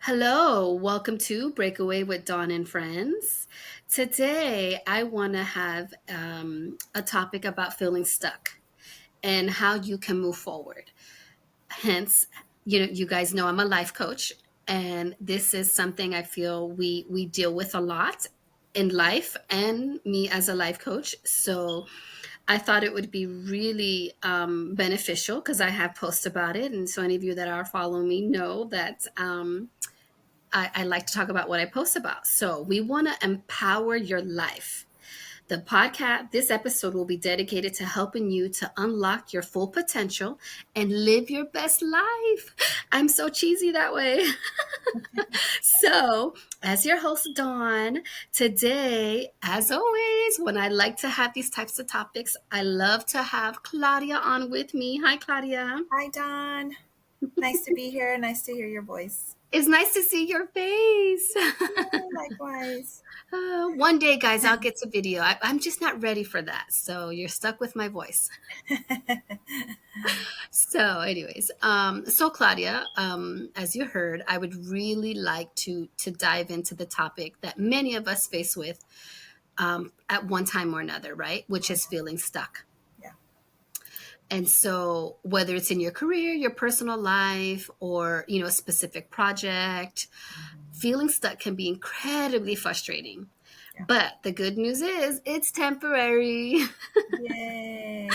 Hello, welcome to Breakaway with Dawn and Friends. Today, I want to have a topic about feeling stuck and how you can move forward. Hence, you guys know I'm a life coach, and this is something I feel we deal with a lot in life, and me as a life coach. So I thought it would be really beneficial because I have posts about it, and so any of you that are following me know that. I like to talk about what I post about. So we want to empower your life. The podcast, this episode will be dedicated to helping you to unlock your full potential and live your best life. I'm so cheesy that way. So, as your host, Dawn, today, as always, when I like to have these types of topics, I love to have Claudia on with me. Hi, Claudia. Hi, Don. Nice to be here. Nice to hear your voice. It's nice to see your face. Yeah, likewise. One day, guys, I'll get to video. I'm just not ready for that. So you're stuck with my voice. So, anyways, so Claudia, as you heard, I would really like to dive into the topic that many of us face with at one time or another, right? Which is feeling stuck. Yeah. And so, whether it's in your career, your personal life, or a specific project, feeling stuck can be incredibly frustrating. Yeah. But the good news is it's temporary. Yay.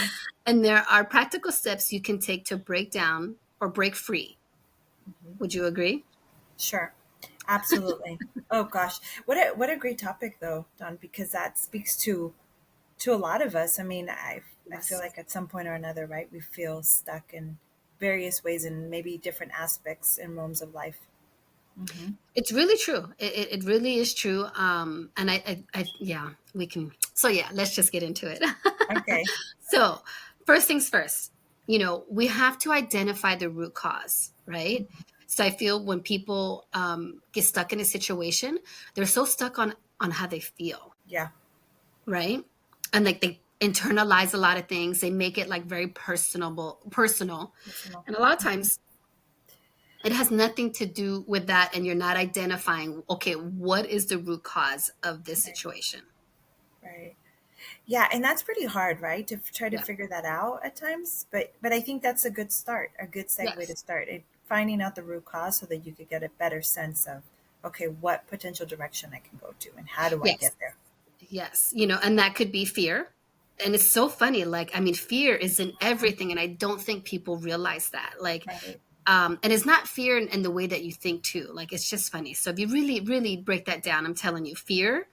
And there are practical steps you can take to break down or break free. Mhm. Would you agree? Sure. Absolutely. Oh gosh. What a great topic though, Don, because that speaks to a lot of us. I mean, I feel Yes. like at some point or another, right, we feel stuck in various ways and maybe different aspects and realms of life. Hmm. It's really true. It really is true. And yeah, we can. So, yeah, let's just get into it. Okay. So, first things first, we have to identify the root cause, right? So, I feel when people get stuck in a situation, they're so stuck on how they feel, Yeah. right? And like they internalize a lot of things. They make it like very personal. Personal. And a lot of Mhm. times it has nothing to do with that. And you're not identifying, okay, what is the root cause of this Right. situation? Right. Yeah, and that's pretty hard, right? To try to Yeah. figure that out at times. But I think that's a good start, a good segue to Yes. start it, finding out the root cause so that you could get a better sense of, okay, what potential direction I can go to and how do I Yes. get there? Yes. And that could be fear. And it's so funny. Like, I mean, fear is in everything. And I don't think people realize that. Like, Right. and it's not fear in the way that you think too. Like, it's just funny. So if you really, really break that down, I'm telling you, fear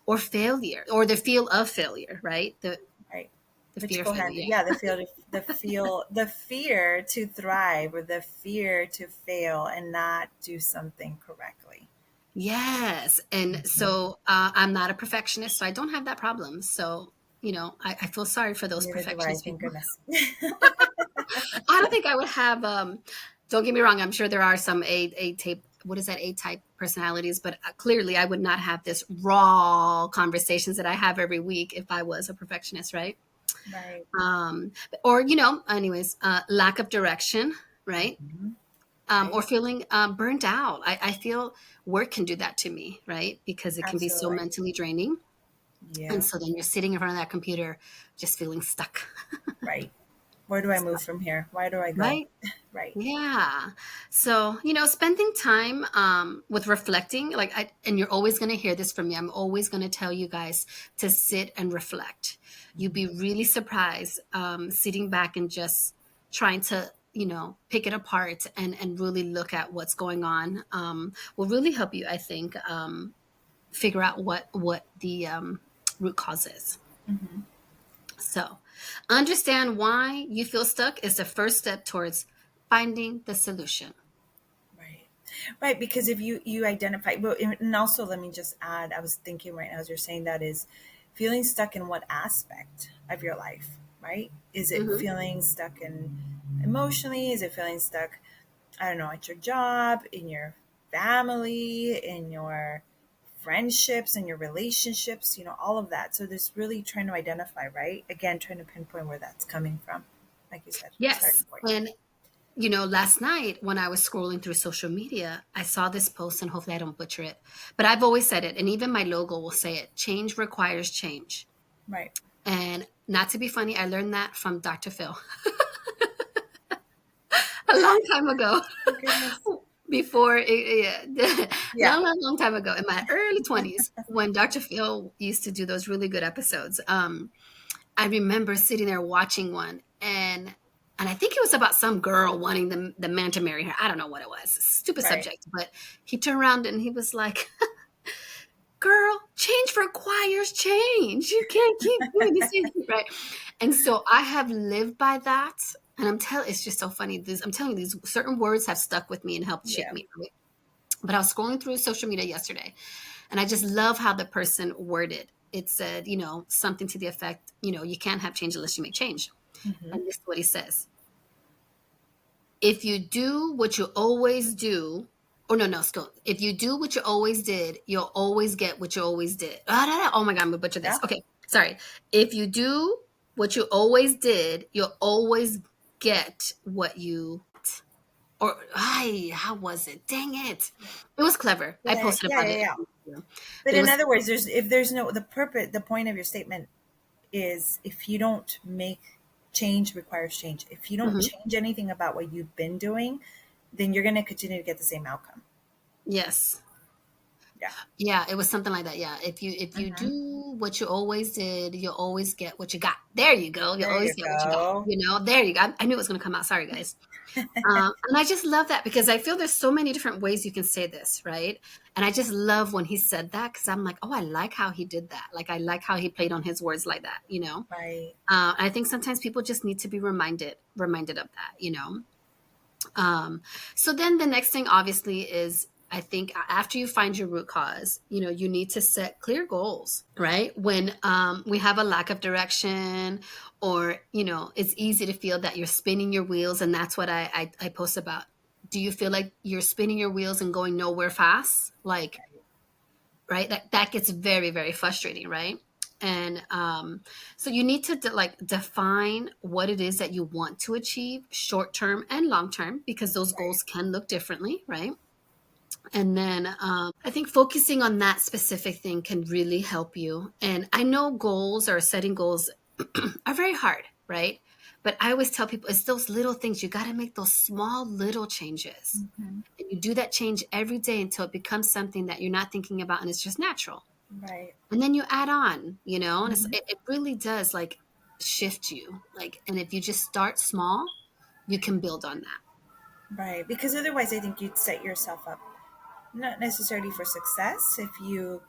or failure or the feel of failure, right? The Right. Which fear of go hand, failure. yeah, the fear to thrive or the fear to fail and not do something correctly. Yes. And Mhm. so I'm not a perfectionist, so I don't have that problem. So, I feel sorry for those Neither do I, perfectionist thank people. goodness. I don't think I would have, don't get me wrong, I'm sure there are some A tape, what is that, A type personalities, but clearly I would not have this raw conversations that I have every week if I was a perfectionist, right? Right. Um, or, anyways, lack of direction, right? Mhm. Or Right. feeling burned out. I feel work can do that to me, right? Because it can be so Absolutely. mentally draining. And Yeah. so then you're sitting in front of that computer just feeling stuck. Right. Where do I move from here? Where do I go? Right? Right. Yeah. So, spending time with reflecting, and you're always going to hear this from me. I'm always going to tell you guys to sit and reflect. You'd Mhm. be really surprised sitting back and just trying to, pick it apart and really look at what's going on. Will really help you, I think, figure out what the root cause is. Mhm. So, understand why you feel stuck is the first step towards finding the solution. Right. Right. Because if you identify, well, and also let me just add, I was thinking right now as you're saying that is feeling stuck in what aspect of your life, right? Is it Hmm. feeling stuck in emotionally? Is it feeling stuck, I don't know, at your job, in your family, in your friendships, in your relationships, all of that. So there's really trying to identify, right? Again, trying to pinpoint where that's coming from. Like you said, starting Yes, point. Last night when I was scrolling through social media, I saw this post, and hopefully I don't butcher it, but I've always said it, and even my logo will say it: change requires change. Right. And not to be funny, I learned that from Dr. Phil a long time ago. Oh, goodness. Before, yeah, Yeah. long, long, long time ago, in my early 20s, when Dr. Phil used to do those really good episodes. I remember sitting there watching one, and I think it was about some girl wanting the man to marry her. I don't know what it was. Stupid Right. subject. But he turned around and he was like, "Girl, change requires change. You can't keep doing the same thing, right?" And so I have lived by that. And it's just so funny. I'm telling you, these certain words have stuck with me and helped shape Yeah. me. Right? But I was scrolling through social media yesterday, and I just love how the person worded. It said, something to the effect, you can't have change unless you make change. Hmm. And this is what he says: if you do what you always do, or no, go. If you do what you always did, you'll always get what you always did. Oh my God, I'm gonna butcher Yeah. this. Okay, sorry. If you do what you always did, you'll always get what you, or how was it? Dang it. It was clever. I Yeah. posted Yeah. about Yeah. it. Yeah. But But it in was, other words, if there's no the point of your statement is if you don't make change requires change. If you don't mhm, change anything about what you've been doing, then you're going to continue to get the same outcome. yes. Yeah. Yeah, it was something like that. Yeah. If you Hmm. do what you always did, you'll always get what you got. There you go. You'll There you always get what you got. go. There you go. I knew it was going to come out. Sorry, guys. And I just love that because I feel there's so many different ways you can say this, right? And I just love when he said that because I'm like, oh, I like how he did that. Like, I like how he played on his words like that. Right. I think sometimes people just need to be reminded of that. Um, so then the next thing obviously is, I think after you find your root cause, you need to set clear goals, right? When we have a lack of direction, or, it's easy to feel that you're spinning your wheels. And that's what I post about. Do you feel like you're spinning your wheels and going nowhere fast? Like, right? That gets very, very frustrating, right? And so you need to define what it is that you want to achieve, short term and long term, because those Right. goals can look differently, right? And then I think focusing on that specific thing can really help you. And I know goals, or setting goals, are very hard, right? But I always tell people it's those little things. You got to make those small little changes. Hmm. And you do that change every day until it becomes something that you're not thinking about and it's just natural. Right. And then you add on, and Hmm. it really does like shift you. And if you just start small, you can build on that. Right. Because otherwise, I think you'd set yourself up not necessarily for success if you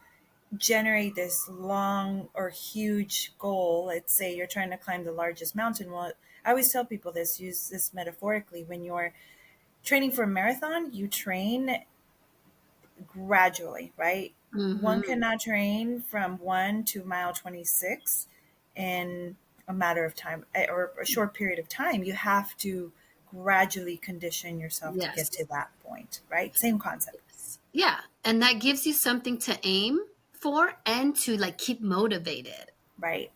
generate this long or huge goal. Let's say you're trying to climb the largest mountain. Well, I always tell people this, use this metaphorically. When you're training for a marathon, you train gradually, right? One Hmm. cannot train from 1 to mile 26 in a matter of time, or a short period of time. You have to gradually condition yourself to get Yes. to that point, right? Same concept. Yeah. And that gives you something to aim for and to like keep motivated. Right.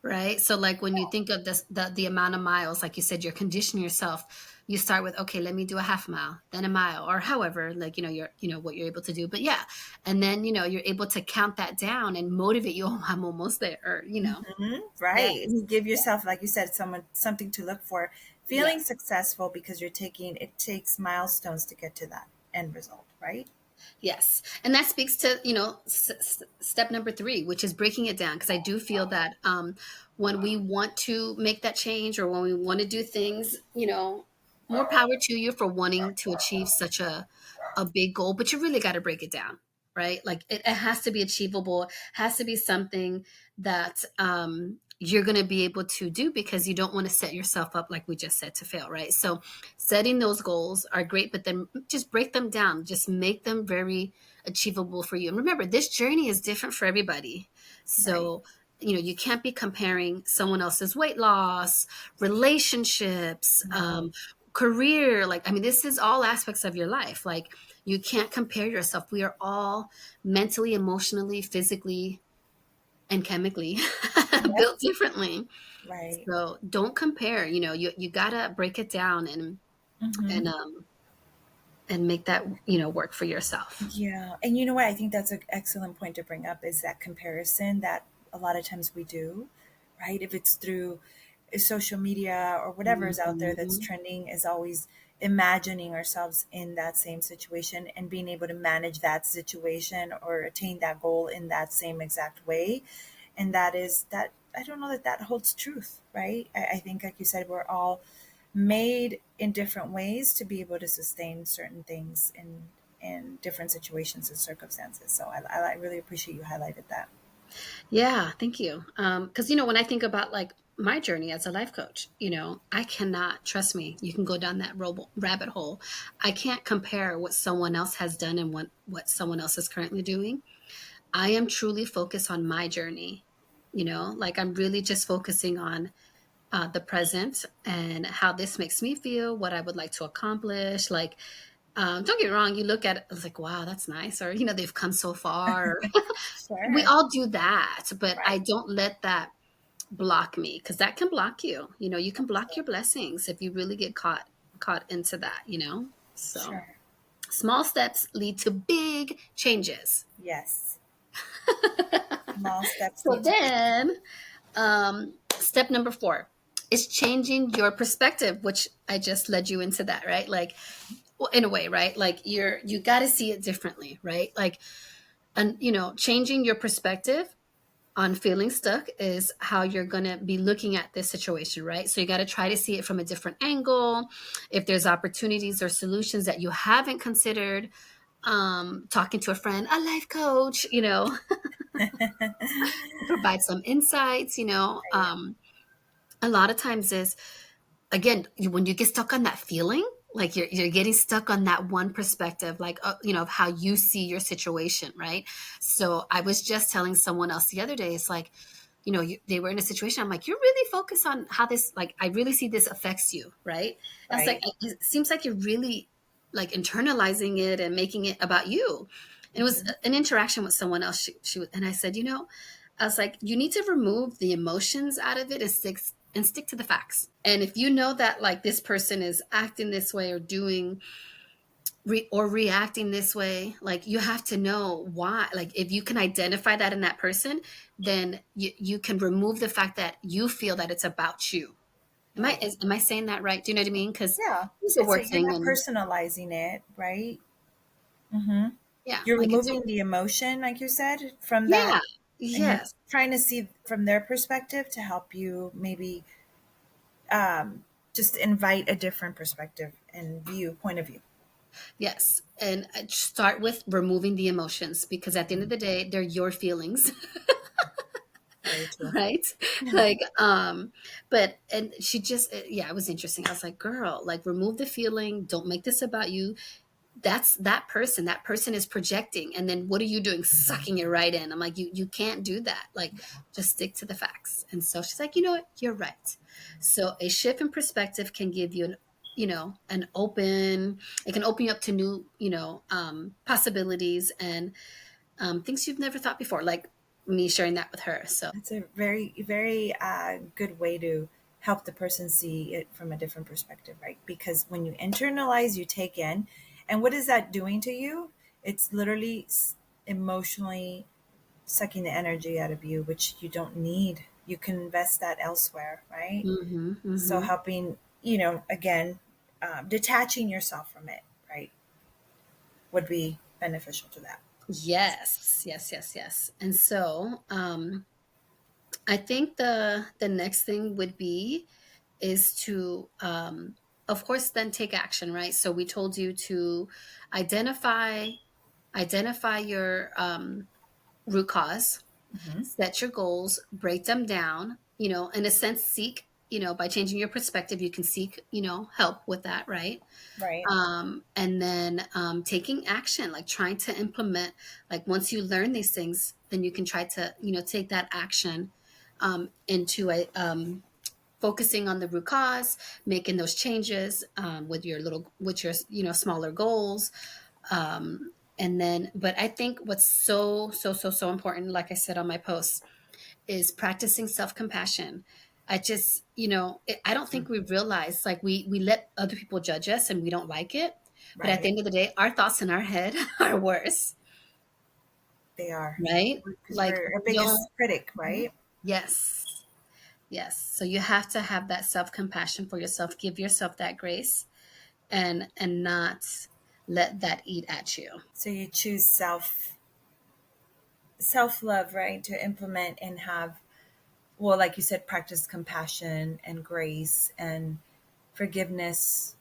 Right. So like when you think of this, the amount of miles, like you said, you're conditioning yourself. You start with, okay, let me do a half mile, then a mile, or however, like, what you're able to do. But yeah. And then, you're able to count that down and motivate you. Oh, I'm almost there. Or. Hmm. Yeah. Right. And give yourself, like you said, something to look for. Feeling Yes. successful because it takes milestones to get to that end result, right? Yes. And that speaks to, step number 3, which is breaking it down. Because I do feel that when we want to make that change, or when we want to do things, more power to you for wanting to achieve such a big goal, but you really got to break it down, right? Like it has to be achievable, has to be something that you're going to be able to do, because you don't want to set yourself up, like we just said, to fail, right? So setting those goals are great, but then just break them down, just make them very achievable for you. And remember, this journey is different for everybody. Right. So, you can't be comparing someone else's weight loss, relationships, No. career. Like, I mean, this is all aspects of your life. Like, you can't compare yourself. We are all mentally, emotionally, physically, and chemically Yep. built differently. Right. So don't compare. You gotta break it down, and Hmm. and make that, work for yourself. Yeah. And you know what? I think that's an excellent point to bring up is that comparison that a lot of times we do, right? If it's through social media or whatever is out there that's Mhm. trending, is always imagining ourselves in that same situation and being able to manage that situation or attain that goal in that same exact way. And that is that, I don't know that that holds truth, right? I think, like you said, we're all made in different ways to be able to sustain certain things in different situations and circumstances. So I really appreciate you highlighted that. Yeah, thank you. Because when I think about like my journey as a life coach, I cannot, trust me, you can go down that rabbit hole. I can't compare what someone else has done and what someone else is currently doing. I am truly focused on my journey. Like I'm really just focusing on the present and how this makes me feel, what I would like to accomplish. Like, don't get me wrong, you look at it, it's like, wow, that's nice, or they've come so far. We Sure. all do that, but I Right. don't let that block me, because that can block you. You can block your Absolutely. blessings if you really get caught into that. So Sure. small steps lead to big changes. Yes. Small steps So lead to big change. then, step number 4 is changing your perspective, which I just led you into that, right? Like, well, in a way, right? Like you got to see it differently, right? Like, and changing your perspective on feeling stuck is how you're going to be looking at this situation, right? So you got to try to see it from a different angle. If there's opportunities or solutions that you haven't considered, talking to a friend, a life coach, provide some insights. Right. A lot of times is, again, when you get stuck on that feeling, like you're getting stuck on that one perspective, like of how you see your situation, right? So I was just telling someone else the other day, it's like, they were in a situation, I'm like, you're really focused on how this, like, I really see this affects you, right? I was like, Right. it seems like you're really like internalizing it and making it about you. And it was Hmm. an interaction with someone else. And I said, I was like, you need to remove the emotions out of it and stick to the facts. And if you know that like this person is acting this way or doing or reacting this way, like you have to know why. Like if you can identify that in that person, then you can remove the fact that you feel that it's about you. Right. Am I saying that right? Do you know what I mean? Because Yeah. it's a It's word like you're thing, not and personalizing it, right? Hmm. yeah, You're like it's removing the emotion, like you said, from that, yeah, and you're yes, trying to see from their perspective to help you maybe just invite a different perspective and point of view. yes, and start with removing the emotions, because at the end of the day, they're your feelings. Very true. Right, like, but and she just, yeah, it was interesting. I was like, girl, like, remove the feeling, don't make this about you. That's that person is projecting, and then what are you doing, sucking it right in? I'm like, you can't do that. Like, just stick to the facts. And so she's like, you know what, you're right. So a shift in perspective can give you an open, it can open you up to new, possibilities, and things you've never thought before, like me sharing that with her. So That's a very, very good way to help the person see it from a different perspective, right? Because when you internalize, you take in, and what is that doing to you? It's literally emotionally sucking the energy out of you, which you don't need. You can invest that elsewhere, right? hmm So hmm helping, again, detaching yourself from it, right, would be beneficial to that. yes, yes, yes, yes. And so I think the next thing would be is to, of course, then take action, right? So we told you to identify identify your root cause, Hmm. set your goals, break them down, in a sense, seek, by changing your perspective, you can seek, help with that, right? Right. And then taking action, like trying to implement, like once you learn these things, then you can try to, take that action into a focusing on the root cause, making those changes with your smaller goals, and then. But I think what's so so so so important, like I said on my post, is practicing self compassion. I just, I don't think we realize, like, we let other people judge us and we don't like it. But at the Right. end of the day, our thoughts in our head are worse, They are. right? Because Like, we're our we biggest don't, critic, Mhm. right? Yes, yes. So you have to have that self compassion for yourself. Give yourself that grace, and not let that eat at you. So you choose self love, right? To implement and have, well, like you said, practice compassion and grace and forgiveness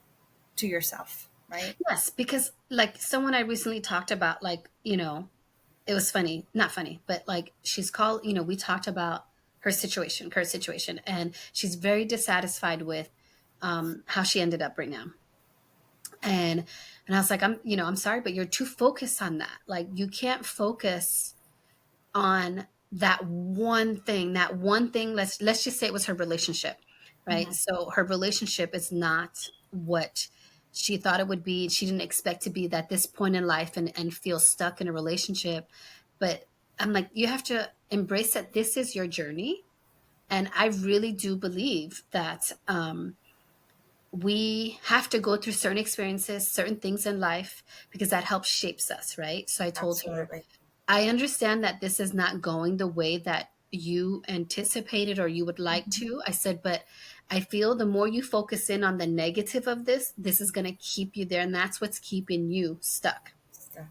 to yourself, right? Yes, because like someone I recently talked about, like, it was funny, not funny, but like she's called, we talked about her situation, current situation, and she's very dissatisfied with how she ended up right now. And I was like, I'm sorry, but you're too focused on that. Like, you can't focus on that one thing. Let's just say it was her relationship, right? Hmm. So her relationship is not what she thought it would be. She didn't expect to be at this point in life and feel stuck in a relationship. But I'm like, you have to embrace that this is your journey. And I really do believe that we have to go through certain experiences, certain things in life, because that helps shapes us, right? So I told her, Absolutely. I understand that this is not going the way that you anticipated or you would like Hmm. to. I said, but I feel the more you focus in on the negative of this is going to keep you there. And that's what's keeping you stuck. Stuck.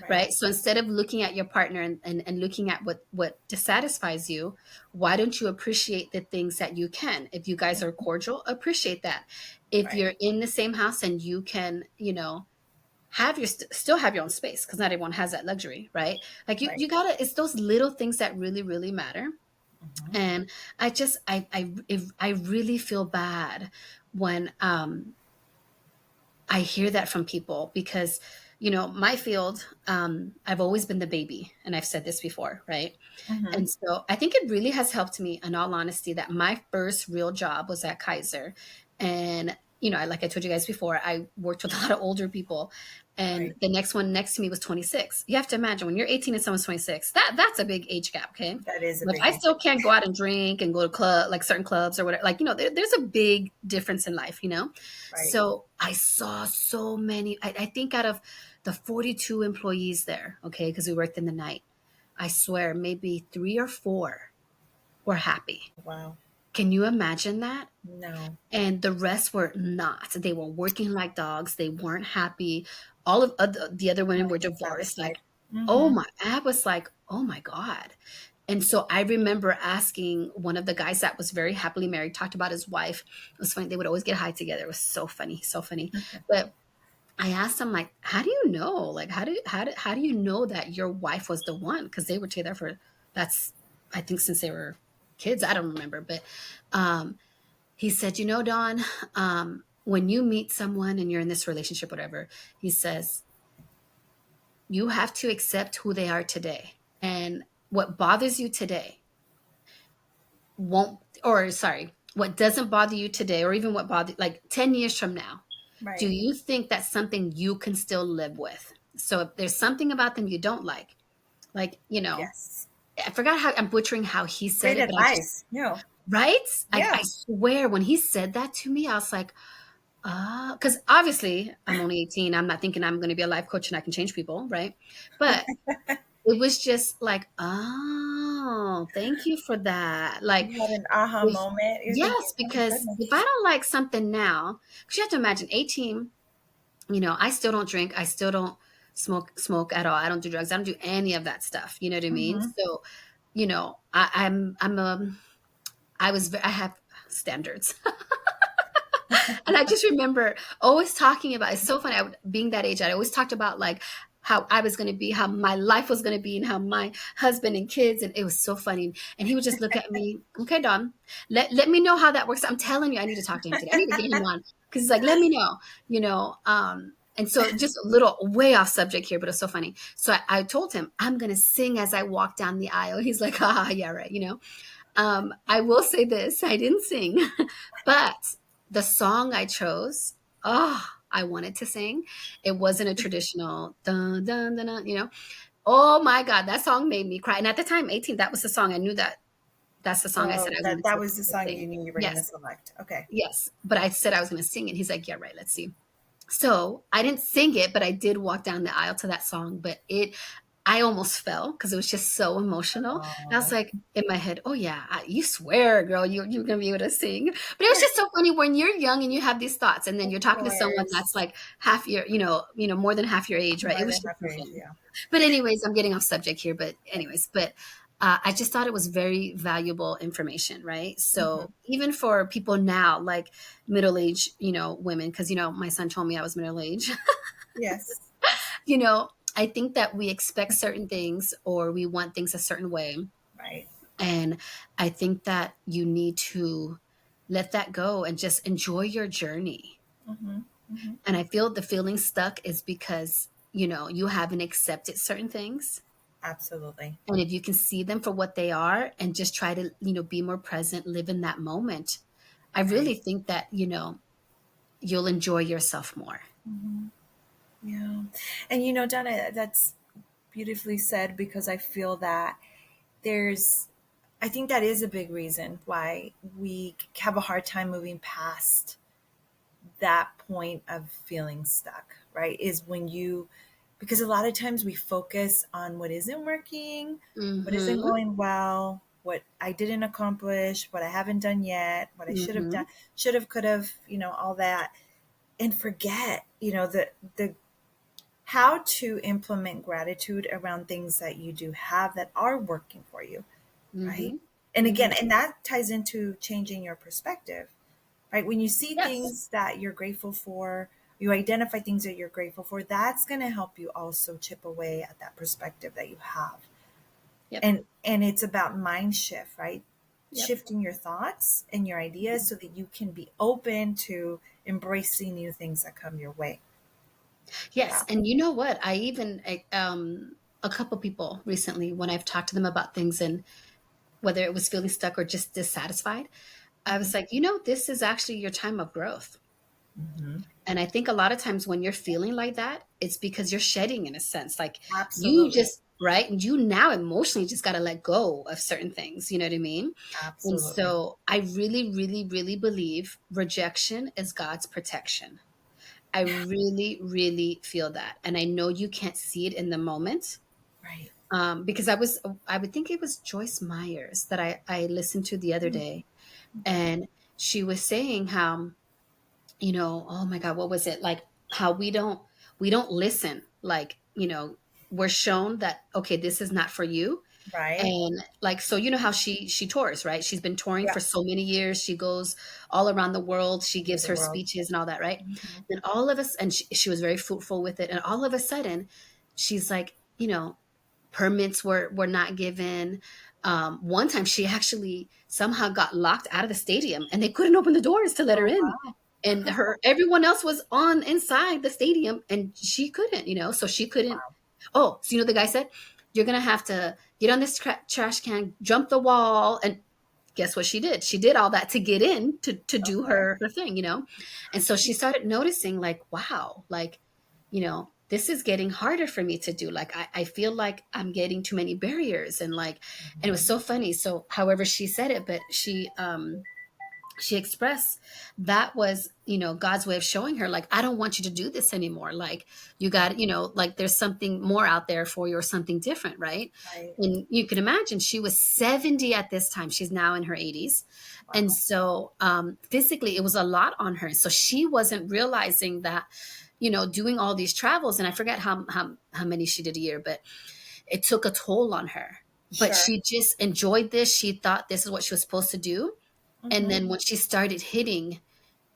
Right. Right. So instead of looking at your partner and looking at what dissatisfies you, why don't you appreciate the things that you can? If you guys are cordial, appreciate that. If Right. you're in the same house and you can, have your still have your own space, because not everyone has that luxury, right? Like, Right. you gotta, it's those little things that really really matter. Hmm. And I just I really feel bad when I hear that from people, because my field, I've always been the baby, and I've said this before, right? Hmm. And so I think it really has helped me, in all honesty, that my first real job was at Kaiser. And, like I told you guys before, I worked with a lot of older people. And Right. the next one next to me was 26. You have to imagine, when you're 18 and someone's 26, that's a big age gap, okay? That is a But big I age. still can't go out and drink and go to club, like certain clubs or whatever. Like, there's a big difference in life, Right. So I saw so many, I think out of the 42 employees there, okay, because we worked in the night, I swear maybe three or four were happy. Wow. Can you imagine that? No. And the rest were not. They were working like dogs. They weren't happy. All of the other women Not were even divorced. satisfied. Like, oh Hmm. my, I was like, oh my God. And so I remember asking one of the guys that was very happily married, talked about his wife. It was funny. They would always get high together. It was so funny, so funny. But I asked him, like, how do you know? Like, how do you know that your wife was the one? Because they were together for, that's, I think, since they were kids. I don't remember, but um, he said, Dawn, when you meet someone and you're in this relationship, whatever, he says, you have to accept who they are today, and what bothers you today won't, or sorry, what doesn't bother you today, or even what bother, like 10 years from now, do Right. you think that's something you can still live with? So if there's something about them you don't like, Yes. I forgot how, I'm butchering how he said Great it, but I just, advice. No. right? I Yeah. swear when he said that to me, I was like, because obviously I'm only 18. I'm not thinking I'm going to be a life coach and I can change people, right? But it was just like, oh, thank you for that. Like, You had an aha if, moment. You're thinking, yes, oh my because if I goodness. don't like something now, because you have to imagine 18, I still don't drink. I still don't smoke at all. I don't do drugs. I don't do any of that stuff. You know what I mean? Hmm. So, I have standards. And I just remember always talking about, it's so funny. Being that age, I always talked about, like, how I was going to be, how my life was going to be, and how my husband and kids, and it was so funny. And he would just look at me, okay, Dawn, let me know how that works. I'm telling you, I need to talk to him today. I need to get him on, because he's like, let me know, and so, just a little way off subject here, but it's so funny. So I told him, I'm going to sing as I walk down the aisle. He's like, ah, yeah, right. I will say this, I didn't sing, but the song I chose, oh, I wanted to sing. It wasn't a traditional dun dun dun, dun. Oh my God, that song made me cry. And at the time, 18, that was the song. I knew that That's the song I said Oh, I was that going that was the to song you sing. knew you were gonna Yes, select. Okay. yes. But I said I was going to sing it. He's like, yeah, right. Let's see. So I didn't sing it, but I did walk down the aisle to that song. But I almost fell because it was just so emotional. And I was Oh, like in my head, oh yeah, you swear, girl, you're gonna be able to sing. But it was just so funny when you're young and you have these thoughts, and then of you're talking to someone that's course. like half your, more than half your age, right? It More was than just half so your age, funny. yeah. But anyways, I'm getting off subject here. But anyways, but I just thought it was very valuable information, right? Hmm. So even for people now, like middle age, women, because my son told me I was middle age. Yes. I think that we expect certain things or we want things a certain way. Right. And I think that you need to let that go and just enjoy your journey. Hmm. Hmm. And I feel the feeling stuck is because, you haven't accepted certain things. Absolutely. And if you can see them for what they are and just try to, be more present, live in that moment, I really Right. think that, you'll enjoy yourself more. Hmm. Yeah. And Donna, that's beautifully said because I feel that there's I think that is a big reason why we have a hard time moving past that point of feeling stuck, right? Is when you, because a lot of times we focus on what isn't working, what isn't Mm-hmm. going well, what I didn't accomplish, what I haven't done yet, what I should have Mm-hmm. done, should have, could have, all that, and forget, the how to implement gratitude around things that you do have that are working for you, right? Mm-hmm. And Mm-hmm. again, and that ties into changing your perspective, right? When you see Yes. things that you're grateful for, you identify things that you're grateful for, that's going to help you also chip away at that perspective that you have. Yep. And it's about mind shift, right? Yep. Shifting your thoughts and your ideas so that you can be open to embracing new things that come your way. Yes, Yeah. and you know what? A couple people recently, when I've talked to them about things and whether it was feeling stuck or just dissatisfied, I was Hmm. like, this is actually your time of growth. Hmm. And I think a lot of times when you're feeling like that, it's because you're shedding in a sense. Like you Absolutely. just, right? And you now emotionally just got to let go of certain things. You know what I mean? And Absolutely. so I really, really, really believe rejection is God's protection. I really, really feel that. And I know you can't see it in the moment. Right. Because I would think it was Joyce Myers that I listened to the other day. Okay. And she was saying how, oh my God, what was it? Like how we don't listen. Like, we're shown that, okay, this is not for you. Right. And like, so you know how she tours, right? She's been touring Yeah. for so many years. She goes all around the world. She Over gives the her world. speeches and all that, right? Hmm. And all of us, and she was very fruitful with it. And all of a sudden, she's like, permits were not given. One time, she actually somehow got locked out of the stadium, and they couldn't open the doors to let her Oh in. wow. And everyone else was on inside the stadium, and she couldn't, so she couldn't. Wow. Oh, so the guy said, "You're gonna have to get on this trash can, jump the wall," and guess what she did? She did all that to get in to do Okay. her thing. And so she started noticing, like, wow, like, this is getting harder for me to do. Like, I feel like I'm getting too many barriers, and it was Mhm. so funny. So, however she said it, but she expressed that was God's way of showing her, like, I don't want you to do this anymore. Like, you got, like, there's something more out there for you, or something different, right? Right. And you can imagine she was 70 at this time. She's now in her 80s. And Wow. so physically it was a lot on her, so she wasn't realizing that, doing all these travels, and I forget how many she did a year, but it took a toll on her. But Sure. she just enjoyed this. She thought this is what she was supposed to do. And Hmm. then when she started hitting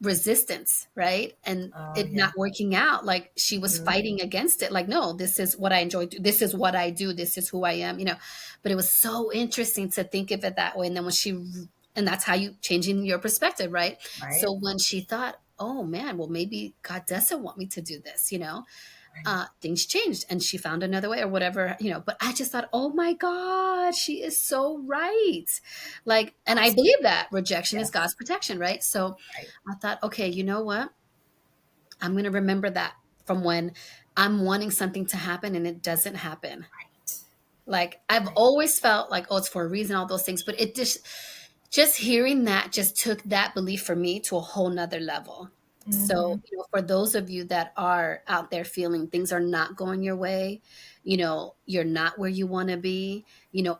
resistance, right? And Oh it yeah. not working out, like she was Hmm. fighting against it. Like, no, this is what I enjoy. This is what I do. This is who I am. But it was so interesting to think of it that way. And then and that's how you changing your perspective, right? Right. So when she thought, oh man, well, maybe God doesn't want me to do this. Right. Things changed and she found another way or whatever. But I just thought, oh my God, she is so right. Like, and I Awesome. believe that rejection is Yes. God's protection, right? So Right. I thought, okay, you know what? I'm going to remember that from when I'm wanting something to happen and it doesn't happen. Right. Like I've Right. always felt like, oh, it's for a reason, all those things. But it just hearing that just took that belief for me to a whole nother level. So, Mm-hmm. for those of you that are out there feeling things are not going your way, you're not where you want to be,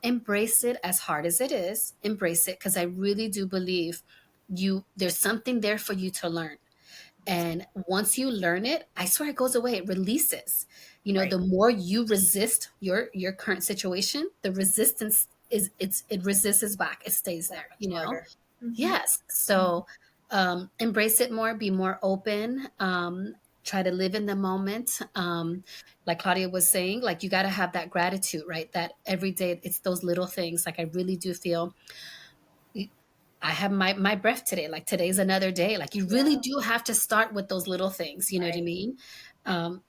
embrace it as hard as it is, embrace it because I really do believe there's something there for you to learn. And once you learn it, I swear it goes away. It releases. Right. The more you resist your current situation, the resistance it resists back. It stays That there, much harder. Mm-hmm. Yes. Mm-hmm. So embrace it more, be more open, try to live in the moment. Like Claudia was saying, like you got to have that gratitude, right? That every day it's those little things. Like I really do feel I have my breath today. Like today's another day. Like you really Yeah. do have to start with those little things. You know what I Right. mean? Um,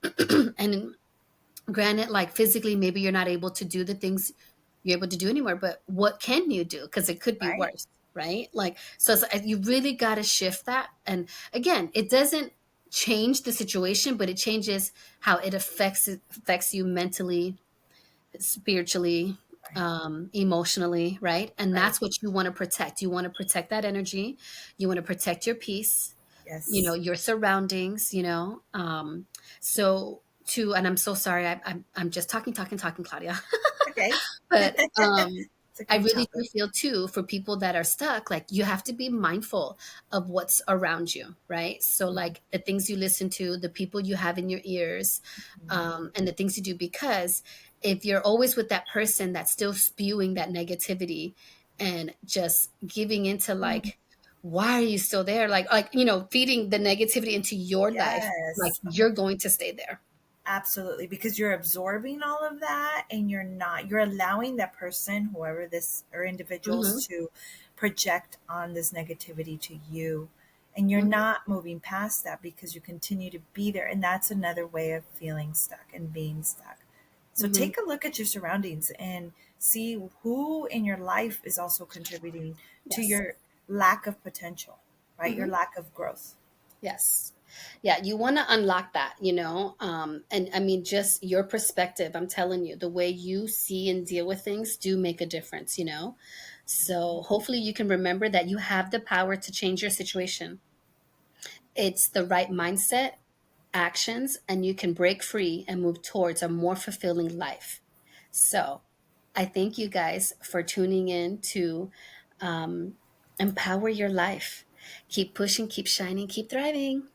and granted, like physically, maybe you're not able to do the things you're able to do anymore, but what can you do? Because it could be Right. worse, right? Like, so you really got to shift that. And again, it doesn't change the situation, but it changes how it affects you mentally, spiritually, Right. emotionally, right? And Right. that's what you want to protect. You want to protect that energy. You want to protect your peace, Yes. your surroundings, so to, and I'm so sorry, I'm just talking, Claudia. Okay. But It's a I great really do topic. feel too for people that are stuck, like you have to be mindful of what's around you, right? So like the things you listen to, the people you have in your ears, Mhm. and the things you do, because if you're always with that person that's still spewing that negativity and just giving into Mhm. like, why are you still there? Like, feeding the negativity into your life, like Yes. you're going to stay there. Absolutely, because you're absorbing all of that and you're allowing that person, whoever this or Hmm. individuals, to project on this negativity to you. And you're Hmm. not moving past that because you continue to be there. And that's another way of feeling stuck and being stuck. So Hmm. take a look at your surroundings and see who in your life is also contributing to Yes. your lack of potential, right? Your Hmm. lack of growth. Yes. Yeah, you want to unlock that, and I mean, just your perspective. I'm telling you, the way you see and deal with things do make a difference. So hopefully you can remember that you have the power to change your situation. It's the right mindset, actions, and you can break free and move towards a more fulfilling life. So I thank you guys for tuning in to empower your life. Keep pushing, keep shining, keep thriving.